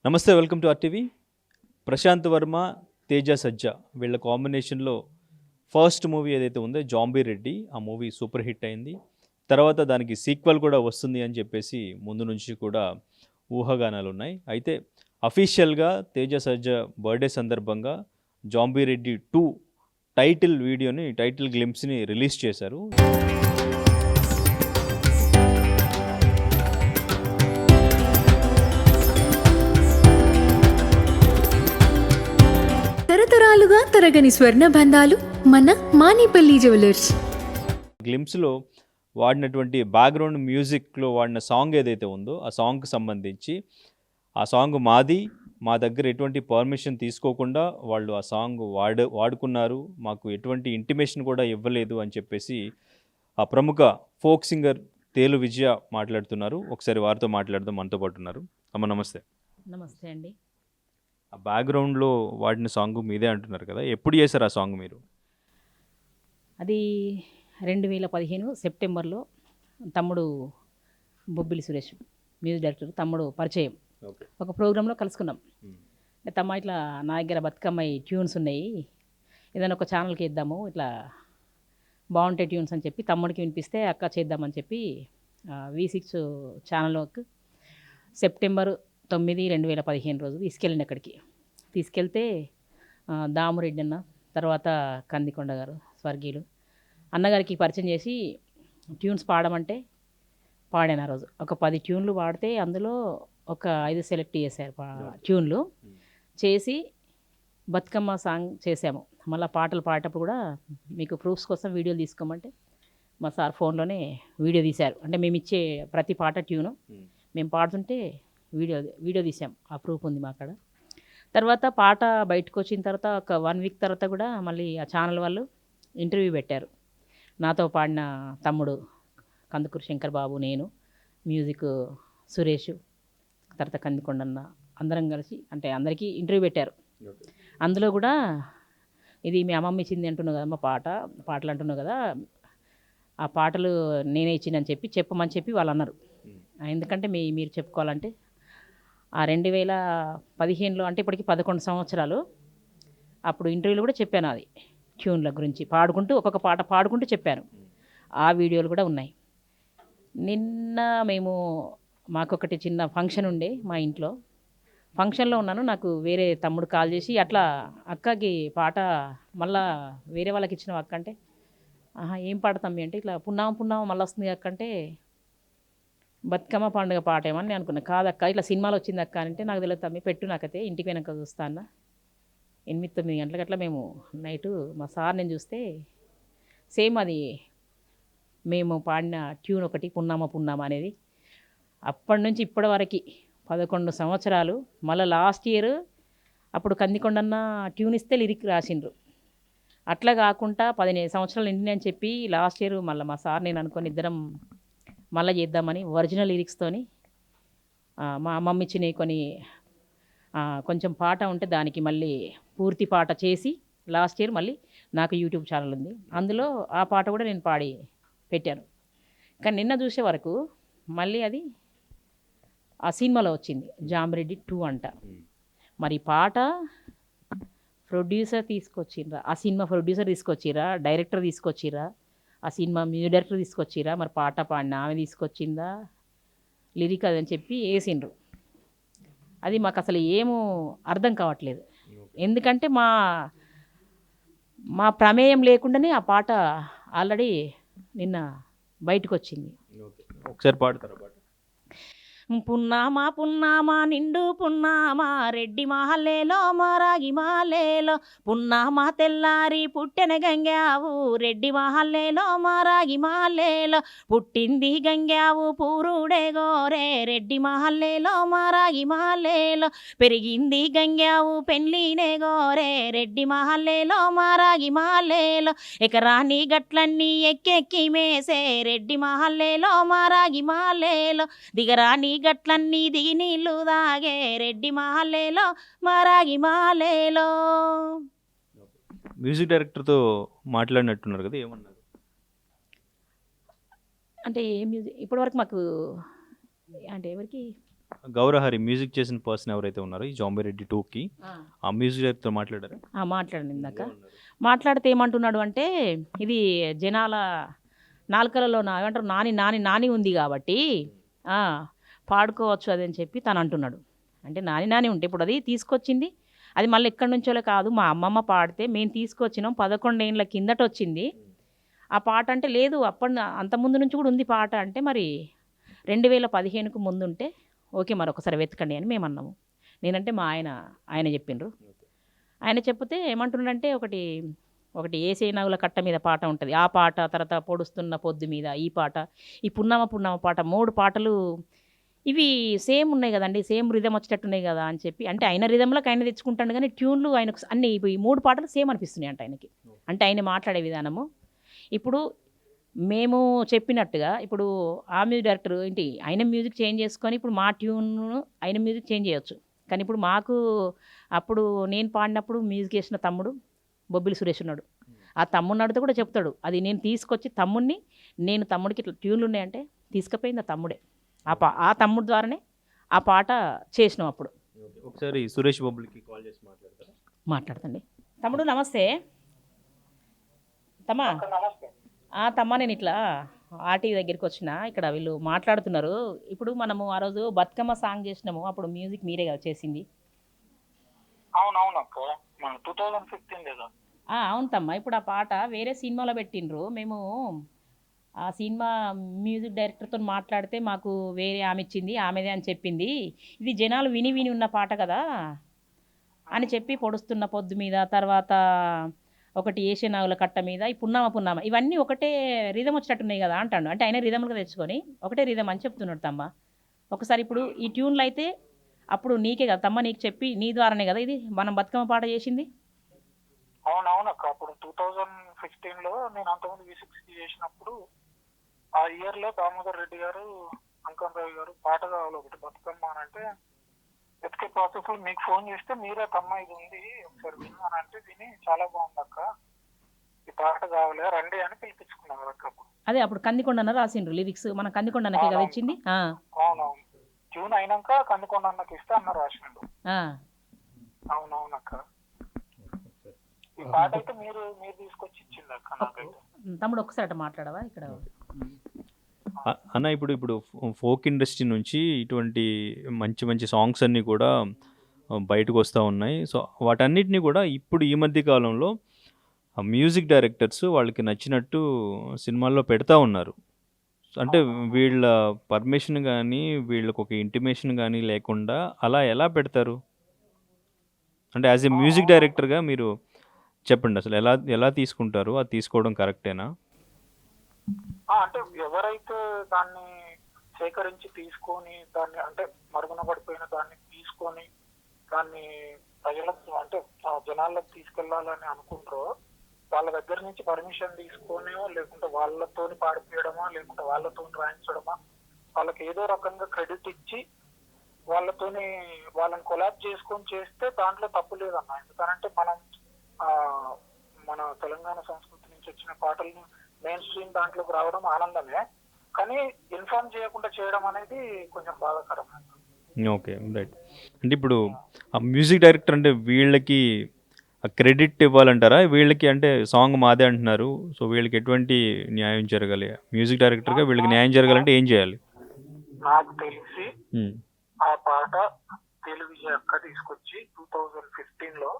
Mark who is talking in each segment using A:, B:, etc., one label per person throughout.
A: నమస్తే, welcome to RTV. Prashanth Varma, Teja Sajja వీళ్ళ కాంబినేషన్లో ఫస్ట్ మూవీ ఏదైతే ఉందో జాంబీ రెడ్డి, ఆ మూవీ సూపర్ హిట్ అయింది. తర్వాత దానికి సీక్వెల్ కూడా వస్తుంది అని చెప్పేసి ముందు నుంచి కూడా ఊహాగానాలు ఉన్నాయి. అయితే అఫీషియల్గా తేజ సజ్జా బర్త్డే సందర్భంగా జాంబీ రెడ్డి 2 టైటిల్ గ్లింప్స్ని రిలీజ్ చేశారు.
B: తరతరాలుగా తరగని స్వర్ణ బంధాలు మన మానిపల్లి జ్యువెలర్స్.
A: గ్లింప్స్లో వాడినటువంటి బ్యాక్గ్రౌండ్ మ్యూజిక్లో వాడిన సాంగ్ ఏదైతే ఉందో ఆ సాంగ్కి సంబంధించి ఆ సాంగ్ మాది, మా దగ్గర ఎటువంటి పర్మిషన్ తీసుకోకుండా వాళ్ళు ఆ సాంగ్ వాడుకున్నారు, మాకు ఎటువంటి ఇంటిమేషన్ కూడా ఇవ్వలేదు అని చెప్పేసి ఆ ప్రముఖ ఫోక్ సింగర్ తేలు విజయ మాట్లాడుతున్నారు. ఒకసారి వారితో మాట్లాడదాం. మనతో పాటు ఉన్నారు. అమ్మ నమస్తే.
C: నమస్తే అండి.
A: ఆ బ్యాక్గ్రౌండ్లో వాడిన సాంగ్ మీదే అంటున్నారు కదా, ఎప్పుడు చేశారు ఆ సాంగ్ మీరు?
C: అది 2015 సెప్టెంబర్లో తమ్ముడు బొబ్బిలి సురేష్ మ్యూజిక్ డైరెక్టర్ తమ్ముడు పరిచయం. ఒక ప్రోగ్రాంలో కలుసుకున్నాం. తమ్మ ఇట్లా నా దగ్గర బతుకమ్మాయి ట్యూన్స్ ఉన్నాయి, ఏదైనా ఒక ఛానల్కి ఇద్దాము, ఇట్లా బాగుంటాయి ట్యూన్స్ అని చెప్పి తమ్ముడికి వినిపిస్తే అక్క చేద్దామని చెప్పి V6 ఛానల్లోకి సెప్టెంబర్ 9, 2015 రోజు తీసుకెళ్ళండి. అక్కడికి తీసుకెళ్తే దామురెడ్డి అన్న, తర్వాత కందికొండ గారు స్వర్గీయులు అన్నగారికి పరిచయం చేసి ట్యూన్స్ పాడమంటే పాడాను. ఆ రోజు ఒక 10 ట్యూన్లు పాడితే అందులో ఒక 5 సెలెక్ట్ చేశారు ట్యూన్లు చేసి బతుకమ్మ సాంగ్ చేసాము. మళ్ళీ పాటలు పాడేటప్పుడు కూడా మీకు ప్రూఫ్స్ కోసం వీడియోలు తీసుకోమంటే మా సార్ ఫోన్లోనే వీడియో తీశారు. అంటే మేము ఇచ్చే ప్రతి పాట ట్యూను మేము పాడుతుంటే వీడియో తీసాం. ఆ ప్రూఫ్ ఉంది మా కాడ. తర్వాత పాట బయటకు వచ్చిన తర్వాత ఒక 1 వీక్ తర్వాత కూడా మళ్ళీ ఆ ఛానల్ వాళ్ళు ఇంటర్వ్యూ పెట్టారు. నాతో పాడిన తమ్ముడు కందుకూరు శంకర్ బాబు, నేను, మ్యూజిక్ సురేష్, తర్వాత కందికొండన్న అందరం కలిసి అంటే అందరికీ ఇంటర్వ్యూ పెట్టారు. అందులో కూడా ఇది మీ అమ్మమ్మ ఇచ్చింది అంటున్నావు కదా, మా పాటలు అంటున్నావు కదా, ఆ పాటలు నేనే ఇచ్చిందని చెప్పమని చెప్పి వాళ్ళు అన్నారు. ఎందుకంటే మీరు చెప్పుకోవాలంటే ఆ 2015లో అంటే ఇప్పటికి 11 సంవత్సరాలు. అప్పుడు ఇంటర్వ్యూలో కూడా చెప్పాను అది ట్యూన్ల గురించి పాడుకుంటూ ఒక్కొక్క పాట పాడుకుంటూ చెప్పాను. ఆ వీడియోలు కూడా ఉన్నాయి. నిన్న మాకొకటి చిన్న ఫంక్షన్ ఉండే మా ఇంట్లో, ఫంక్షన్లో ఉన్నాను. నాకు వేరే తమ్ముడు కాల్ చేసి అట్లా అక్కకి పాట మళ్ళా వేరే వాళ్ళకి ఇచ్చిన అక్క అంటే ఏం పాడతాం అంటే ఇట్లా పున్నామ మళ్ళీ వస్తుంది అక్క అంటే బతుకమ్మ పండుగ పాట ఏమని నేను అనుకున్నాను. కాదక్క ఇట్లా సినిమాలో వచ్చింది అక్క అంటే నాకు తెలియదు తమ్మి, పెట్టు నాకైతే ఇంటికి వెనక చూస్తా అన్న. 8-9 గంటలకు అట్లా మేము నైటు మా సార్ నేను చూస్తే సేమ్ అది మేము పాడిన ట్యూన్ ఒకటి పున్నామ అనేది. అప్పటి నుంచి ఇప్పటి వరకు 11 సంవత్సరాలు. మళ్ళీ లాస్ట్ ఇయర్ అప్పుడు కందికొండన్న ట్యూన్ ఇస్తే లిరిక్ రాసిండ్రు. అట్లా కాకుండా 15 సంవత్సరాలు నిండి అని చెప్పి లాస్ట్ ఇయర్ మళ్ళీ మా సార్ నేను అనుకొని ఇద్దరం మళ్ళీ చేద్దామని ఒరిజినల్ లిరిక్స్తోని మా అమ్మమ్మ ఇచ్చినవి కొన్ని కొంచెం పాట ఉంటే దానికి మళ్ళీ పూర్తి పాట చేసి లాస్ట్ ఇయర్ మళ్ళీ నాకు యూట్యూబ్ ఛానల్ ఉంది, అందులో ఆ పాట కూడా నేను పాడి పెట్టాను. కానీ నిన్న చూసే వరకు మళ్ళీ అది ఆ సినిమాలో వచ్చింది జాంబిరెడ్డి 2 అంట. మరి పాట ప్రొడ్యూసర్ తీసుకొచ్చిర్రా, ఆ సినిమా ప్రొడ్యూసర్ తీసుకొచ్చిర్రా, డైరెక్టర్ తీసుకొచ్చిర్రా, ఆ సినిమా మ్యూజిక్ డైరెక్టర్ తీసుకొచ్చిర్రా, మరి పాట పాడిన ఆమె తీసుకొచ్చిందా, లిరిక్ అదని చెప్పి వేసిండ్రు. అది మాకు అసలు ఏమో అర్థం కావట్లేదు. ఎందుకంటే మా ప్రమేయం లేకుండానే ఆ పాట ఆల్రెడీ నిన్న బయటకు వచ్చింది.
A: ఒకసారి పాడతారా పాట?
C: పున్నామా నిండు పున్నామా రెడ్డి మహల్లేలో మారాగి మాలేలో, పున్నామా తెల్లారి పుట్టెన గంగావు రెడ్డి మహల్లేలో మారాగి మాలేలో, పుట్టింది గంగావు పూరుడే గోరే రెడ్డి మహల్లేలో మారాగి మాలేలో, పెరిగింది గంగావు పెళ్ళినే గోరే రెడ్డి మహల్లేలో మారాగి మాలేలో, ఎకరాని గట్లన్నీ ఎక్కెక్కి మేసే రెడ్డి మహల్లేలో మారాగి మాలేలో, దిగరాని గట్లన్నీ దిగి నీళ్ళు దాగే రెడ్డి మహల్లేలో మారాగి మాలేలో.
A: మ్యూజిక్ డైరెక్టర్తో మాట్లాడినట్టున్నారు కదా, ఏమన్నారు?
C: అంటే ఏ మ్యూజిక్ ఇప్పటివరకు మాకు అంటే ఎవరికి
A: గౌరహరి మ్యూజిక్ చేసిన పర్సన్ ఎవరైతే ఉన్నారో ఈ జాంబిరెడ్డి 2కి ఆ మ్యూజిక్ డైరెక్టర్ మాట్లాడారా?
C: మాట్లాడండి ఇందాక. మాట్లాడితే ఏమంటున్నాడు అంటే, ఇది జనాల నాలుకలలో ఏమంటారు, నాని నాని నాని ఉంది కాబట్టి ఆ, పాడుకోవచ్చు అది అని చెప్పి తను అంటున్నాడు. అంటే నాని నాని ఉంటే ఇప్పుడు అది తీసుకొచ్చింది, అది మళ్ళీ ఎక్కడి నుంచో కాదు, మా అమ్మమ్మ పాడితే మేము తీసుకొచ్చినాం, 11 ఏళ్ళ కిందట వచ్చింది ఆ పాట. అంటే లేదు అప్పటి అంత ముందు నుంచి కూడా ఉంది పాట. అంటే మరి 2015కు ముందు ఉంటే ఓకే, మరి ఒకసారి వెతకండి అని మేము అన్నాము. నేనంటే మా ఆయన చెప్పిండ్రు. ఆయన చెప్తే ఏమంటున్నాడంటే, ఒకటి ఏసేనగుల కట్ట మీద పాట ఉంటుంది, ఆ పాట, తర్వాత పొడుస్తున్న పొద్దు మీద ఈ పాట, ఈ పున్నమ పున్నమ పాట, 3 పాటలు ఇవి సేమ్ ఉన్నాయి కదండి, సేమ్ రిధం వచ్చేటట్టు ఉన్నాయి కదా అని చెప్పి, అంటే ఆయన రిధంలోకి ఆయన తెచ్చుకుంటాడు కానీ ట్యూన్లు ఆయనకు అన్ని ఈ 3 పాటలు సేమ్ అనిపిస్తున్నాయి అంట ఆయనకి. అంటే ఆయన మాట్లాడే విధానము ఇప్పుడు మేము చెప్పినట్టుగా, ఇప్పుడు ఆ మ్యూజిక్ డైరెక్టర్ ఏంటి ఆయన మ్యూజిక్ చేంజ్ చేసుకొని ఇప్పుడు మా ట్యూన్ ఆయన మ్యూజిక్ చేంజ్ చేయొచ్చు. కానీ ఇప్పుడు మాకు అప్పుడు నేను పాడినప్పుడు మ్యూజిక్ వేసిన తమ్ముడు బొబ్బిలి సురేష్ ఉన్నాడు. ఆ తమ్ముడిని అడిగితే కూడా చెప్తాడు, అది నేను తీసుకొచ్చి నేను తమ్ముడికి ఇట్లా ట్యూన్లు ఉన్నాయంటే తీసుకుపోయింది ఆ తమ్ముడే. ఆ తమ్ముడు ద్వారానే ఆ పాట చేసినాం అప్పుడు.
A: ఒకసారి సురేష్ బొబ్బులకి కాల్ చేసి మాట్లాడతారా?
C: మాట్లాడతండి. తమ్ముడు నమస్తే. తమ్మా తమ్మా, నేను ఇట్లా ఆర్టీవీ దగ్గరికి వచ్చిన, ఇక్కడ వీళ్ళు మాట్లాడుతున్నారు. ఇప్పుడు మనము ఆ రోజు బతుకమ్మ సాంగ్ చేసినాము, అప్పుడు మ్యూజిక్ మీరే కదా చేసింది?
D: అవునవును అక్క, 2015 కదా.
C: అవును తమ్మా. ఇప్పుడు ఆ పాట వేరే సినిమాలో పెట్టిండ్రు. మేము ఆ సినిమా మ్యూజిక్ డైరెక్టర్తో మాట్లాడితే మాకు వేరే ఆమె ఇచ్చింది, ఆమెదే అని చెప్పింది. ఇది జనాలు విని విని ఉన్న పాట కదా అని చెప్పి, పొడుస్తున్న పొద్దు మీద, తర్వాత ఒకటి ఏషనాగుల కట్ట మీద, ఈ పున్నామ ఇవన్నీ ఒకటే రిధం వచ్చేటట్టున్నాయి కదా అంటాడు. అంటే ఆయన రిధంలుగా తెచ్చుకొని ఒకటే రిధం అని చెప్తున్నాడు తమ్మ. ఒకసారి ఇప్పుడు ఈ ట్యూన్లు అయితే అప్పుడు నీకే కదా తమ్మ, నీకు చెప్పి నీ ద్వారానే కదా ఇది మనం బతుకమ్మ పాట చేసింది?
D: అవునవును అక్క, అప్పుడు 2015లో నేను అంతకుముందు V60 చేసినప్పుడు ఆ ఇయర్ లో దామోదర్ రెడ్డి గారు, అంకన్ రావు గారు పాట కావాలి ఒకటి బతుకమ్మ అని అంటే, ఎత్కే ప్రాసెస్ మీకు ఫోన్ చేస్తే మీరే తమ్మ ఇది ఉంది ఒకసారి విను అని అంటే, విని చాలా బాగుంది అక్క, ఈ పాట కావాలి రండి అని పిలిపించుకున్నాను అక్క.
C: అదే అప్పుడు కందికొండ రాసిండ్రు లిరిక్స్, మన కందికొండకే కదా ఇచ్చింది.
D: అవునవును, ట్యూన్ అయినాక కందికొండ అన్నకి ఇస్తే అన్న రాసిండు. అవునవును అక్క, ఈ పాట అయితే మీరు తీసుకొచ్చి ఇచ్చింది అక్క నాకైతే.
C: తమ్ముడు ఒకసారి మాట్లాడవా ఇక్కడ?
A: అన్న ఇప్పుడు ఫోక్ ఇండస్ట్రీ నుంచి ఇటువంటి మంచి మంచి సాంగ్స్ అన్నీ కూడా బయటకు వస్తూ ఉన్నాయి. సో వాటన్నిటిని కూడా ఇప్పుడు ఈ మధ్య కాలంలో మ్యూజిక్ డైరెక్టర్స్ వాళ్ళకి నచ్చినట్టు సినిమాల్లో పెడతా ఉన్నారు. అంటే వీళ్ళ పర్మిషన్ కానీ, వీళ్ళకి ఒక ఇంటిమేషన్ కానీ లేకుండా అలా ఎలా పెడతారు? అంటే యాజ్ ఏ మ్యూజిక్ డైరెక్టర్గా మీరు చెప్పండి, అసలు ఎలా తీసుకుంటారు? అది తీసుకోవడం కరెక్టేనా?
D: అంటే ఎవరైతే దాన్ని సేకరించి తీసుకొని, దాన్ని అంటే మరుగున పడిపోయిన దాన్ని తీసుకొని దాన్ని ప్రజలకు అంటే జనాలకు తీసుకెళ్లాలని అనుకుంటారో, వాళ్ళ దగ్గర నుంచి పర్మిషన్ తీసుకొని, లేకుంటే వాళ్ళతోని పాడిపోయడమా, లేకుంటే వాళ్ళతోని రాయించడమా, వాళ్ళకి ఏదో రకంగా క్రెడిట్ ఇచ్చి వాళ్ళని కొలాబ్ చేసుకొని చేస్తే దాంట్లో తప్పు లేదన్న. ఎందుకంటే మన తెలంగాణ సంస్కృతి నుంచి వచ్చిన పాటలను మెయిన్ స్ట్రీమ్ దాంట్లోకి రావడం ఆనందమే, కానీ ఇన్ఫార్మ్ చేయకుండా చేయడం అనేది కొంచెం బాధాకరం.
A: Okay, right. అంటే ఇప్పుడు ఆ మ్యూజిక్ డైరెక్టర్ అంటే వీళ్ళకి క్రెడిట్ ఇవ్వాలంటారా? వీళ్ళకి అంటే సాంగ్ మాదే అంటున్నారు, సో వీళ్ళకి ఎటువంటి న్యాయం జరగాలి? మ్యూజిక్ డైరెక్టర్గా వీళ్ళకి న్యాయం జరగాలంటే ఏం చేయాలి?
D: నాకు తెలిసి ఆ పాట టెలివిజన్ అక్క తీసుకొచ్చి 2015లో,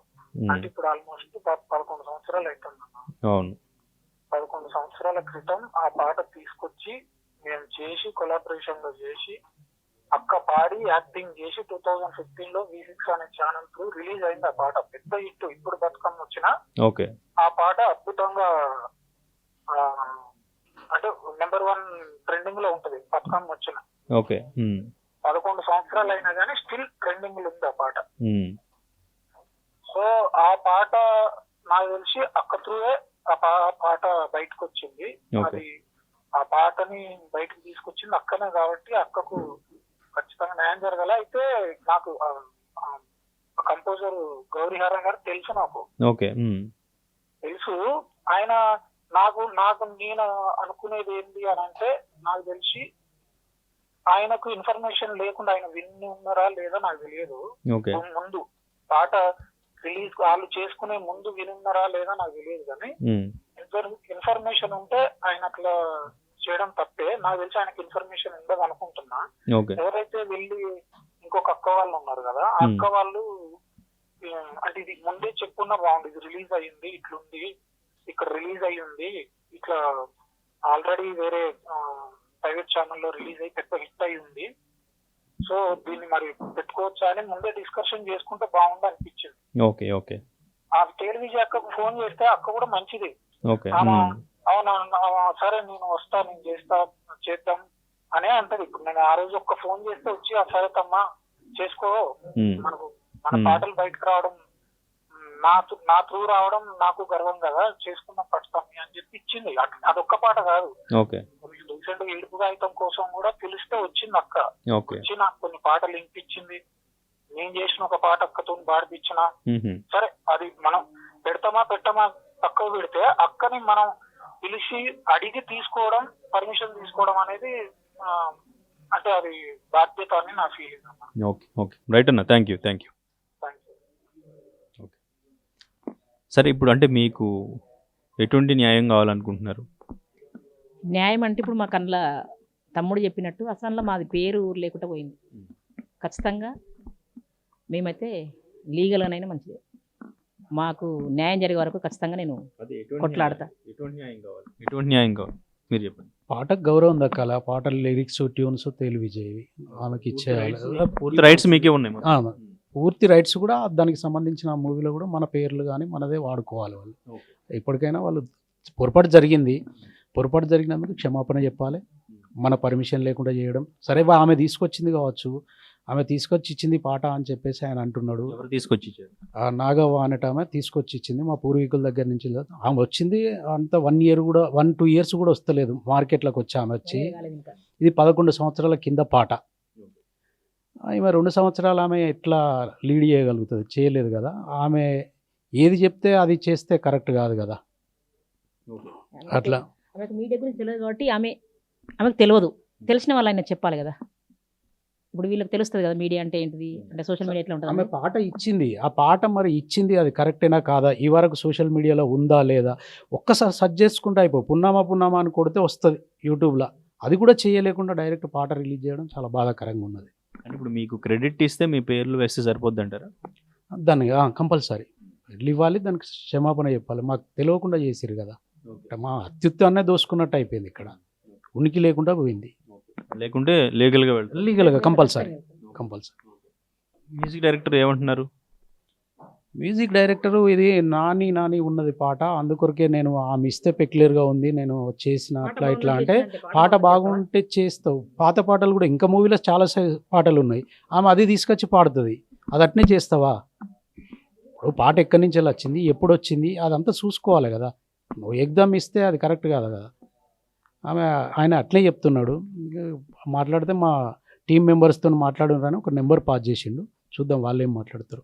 D: అంటే ఇప్పుడు ఆల్మోస్ట్ 11 సంవత్సరాలు అవుతుందన్న.
A: అవును,
D: 11 సంవత్సరాల క్రితం ఆ పాట తీసుకొచ్చి మేము చేసి కొలాబరేషన్ లో చేసి అక్క పాడి యాక్టింగ్ చేసి 2015లో V6 అనే ఛానల్ త్రూ రిలీజ్ అయింది ఆ పాట. పెద్ద హిట్. ఇప్పుడు బతుకమ్మ వచ్చినా ఆ పాట అద్భుతంగా అంటే నెంబర్ 1 ట్రెండింగ్ లో ఉంటది బతుకమ్మ వచ్చిన. 11 సంవత్సరాలు అయినా కానీ స్టిల్ ట్రెండింగ్ లో ఉంది ఆ పాట. సో ఆ పాట నాకు తెలిసి అక్క త్రూయే ఆ పాట బయటకు వచ్చింది. అది ఆ పాటని బయటకు తీసుకొచ్చింది అక్కనే కాబట్టి అక్కకు ఖచ్చితంగా న్యాయం జరగాలి. అయితే నాకు కంపోజర్ గౌరీహరన్ గారు తెలుసు, నాకు తెలుసు. ఆయన నాకు నేను అనుకునేది ఏంటి అని అంటే, నాకు తెలిసి ఆయనకు ఇన్ఫర్మేషన్ లేకుండా ఆయన విని ఉన్నారా లేదా నాకు తెలియదు.
A: ఓకే
D: ముందు పాట రిలీజ్ వాళ్ళు చేసుకునే ముందు వినున్నారా లేదా నాకు తెలియదు, కానీ ఇన్ఫర్మేషన్ ఉంటే ఆయన అట్లా చేయడం తప్పే. నాకు తెలిసి ఆయనకి ఇన్ఫర్మేషన్ ఉండదు అనుకుంటున్నా.
A: ఓకే
D: ఎవరైతే వెళ్ళి ఇంకొక అక్క వాళ్ళు ఉన్నారు కదా, ఆ అక్క వాళ్ళు అంటే ఇది ముందే చెప్పున్నా బాగుంది, ఇది రిలీజ్ అయ్యింది, ఇట్లుంది, ఇక్కడ రిలీజ్ అయ్యింది, ఇట్లా ఆల్రెడీ వేరే ప్రైవేట్ ఛానల్లో రిలీజ్ అయ్యి పెద్ద హిట్ అయి ఉంది, సో దీన్ని మరి పెట్టుకోవచ్చా అని ముందే డిస్కషన్ చేసుకుంటే బాగుంది అనిపించింది.
A: ఓకే ఓకే
D: ఆ టెలివిజన్ అక్కకు ఫోన్ చేస్తే అక్క కూడా మంచిది,
A: ఓకే
D: అవునా సరే నేను వస్తా, నేను చేద్దాం అనే అంటది. ఇప్పుడు నేను ఆ రోజు ఒక్క ఫోన్ చేస్తే వచ్చి సరే తమ్మా చేసుకో, మనకు మన పాటలు బయటకు రావడం నా త్రూ రావడం నాకు గర్వం కదా, చేసుకుందాం పడతాం అని చెప్పి ఇచ్చింది. అదొక్క పాట కాదు, రీసెంట్ గా ఏడుపు కాగితం కోసం కూడా పిలిస్తే వచ్చింది అక్క, వచ్చి నాకు కొన్ని పాటలు వినిపించింది, నేను చేసిన ఒక పాట అక్కతో పాడిపించిన. సరే అది మనం పెడతామా పెట్టమా పక్కకు పెడితే అక్కని మనం పిలిచి అడిగి తీసుకోవడం, పర్మిషన్ తీసుకోవడం అనేది అంటే అది బాధ్యత అని నా ఫీలింగ్ అన్న.
A: ఓకే ఓకే రైట్ అన్న, థ్యాంక్ యూ. ఓకే సరే, ఇప్పుడు అంటే మీకు ఎటువంటి న్యాయం కావాలనుకుంటున్నారు?
C: న్యాయం అంటే ఇప్పుడు మాకు అందులో తమ్ముడు చెప్పినట్టు అసలు మాది పేరు ఊరు లేకుండా పోయింది. ఖచ్చితంగా మేమైతే లీగల్గానైనా మంచిదే, మాకు న్యాయం జరిగే వరకు ఖచ్చితంగా నేను కొట్లాడతా.
A: ఎటువంటి న్యాయం కావాలి మీరు చెప్పండి.
E: పాటకు గౌరవం దక్కాలి, ఆ పాటల లిరిక్స్ ట్యూన్స్ తెలివిజేవి ఆమెకి ఇచ్చేయాలి.
A: పూర్తి రైట్స్ మీకే ఉన్నాయి.
E: పూర్తి రైట్స్ కూడా దానికి సంబంధించిన మూవీలో కూడా మన పేర్లు కానీ మనదే వాడుకోవాలి. వాళ్ళు ఇప్పటికైనా వాళ్ళు పొరపాటు జరిగినందుకు క్షమాపణ చెప్పాలి. మన పర్మిషన్ లేకుండా చేయడం సరే, ఆమె తీసుకొచ్చింది కావచ్చు, ఆమె తీసుకొచ్చి ఇచ్చింది పాట అని చెప్పేసి ఆయన అంటున్నాడు.
A: తీసుకొచ్చి
E: నాగవ్వ అనేట ఆమె తీసుకొచ్చి ఇచ్చింది, మా పూర్వీకుల దగ్గర నుంచి. ఆమె వచ్చింది అంత 1-2 ఇయర్స్ కూడా వస్తలేదు మార్కెట్లోకి వచ్చి. ఆమె వచ్చి ఇది 11 సంవత్సరాల కింద పాట. ఈమె 2 సంవత్సరాలు ఆమె ఎట్లా లీడ్ చేయగలుగుతుంది? చేయలేదు కదా. ఆమె ఏది చెప్తే అది చేస్తే కరెక్ట్ కాదు కదా. అట్లా
C: ఆమెకు మీడియా గురించి తెలియదు కాబట్టి ఆమెకు తెలియదు, తెలిసిన వాళ్ళు ఆయన చెప్పాలి కదా. ఇప్పుడు వీళ్ళకి తెలుస్తుంది కదా మీడియా అంటే ఏంటిది, అంటే సోషల్ మీడియా ఎట్లా ఉంటుంది.
E: ఆమె పాట ఇచ్చింది, ఆ పాట మరి ఇచ్చింది అది కరెక్టేనా కాదా, ఈ వరకు సోషల్ మీడియాలో ఉందా లేదా ఒక్కసారి సెర్చ్ చేసుకుంటే అయిపో. పున్నామా అని కొడితే వస్తుంది యూట్యూబ్లో. అది కూడా చేయలేకుండా డైరెక్ట్ పాట రిలీజ్ చేయడం చాలా బాధాకరంగా ఉన్నది.
A: అంటే ఇప్పుడు మీకు క్రెడిట్ ఇస్తే మీ పేర్లు వేస్తే సరిపోద్ది అంటారా?
E: దానికి కంపల్సరీ ఇవ్వాలి, దానికి క్షమాపణ చెప్పాలి. మాకు తెలియకుండా చేసిరు కదా, మా అత్యుత్తాన్నే దోసుకున్నట్టు అయిపోయింది. ఇక్కడ ఉనికి లేకుండా పోయింది.
A: లేకుంటే లీగల్గా వెళ్తారు.
E: లీగల్గా కంపల్సరీ.
A: మ్యూజిక్ డైరెక్టర్ ఏమంటున్నారు?
E: మ్యూజిక్ డైరెక్టరు ఇది నాని ఉన్నది పాట, అందుకొరకే నేను ఆమె ఇస్తే పెక్యులర్గా ఉంది, నేను చేసిన అట్లా ఇట్లా అంటే పాట బాగుంటే చేస్తావు. పాత పాటలు కూడా ఇంకా మూవీలో చాలా పాటలు ఉన్నాయి, ఆమె అది తీసుకొచ్చి పాడుతుంది, అది అట్నే చేస్తావా? ఇప్పుడు పాట ఎక్కడి నుంచి వచ్చింది, ఎప్పుడు వచ్చింది, అదంతా చూసుకోవాలి కదా. నువ్వు ఎగ్జామ్ ఇస్తే అది కరెక్ట్ కాదు కదా. ఆయన అట్లే చెప్తున్నాడు. మాట్లాడితే మా టీం మెంబర్స్తో మాట్లాడున్నారని ఒక నెంబర్ పాస్ చేసిండు, చూద్దాం వాళ్ళు ఏం మాట్లాడతారు.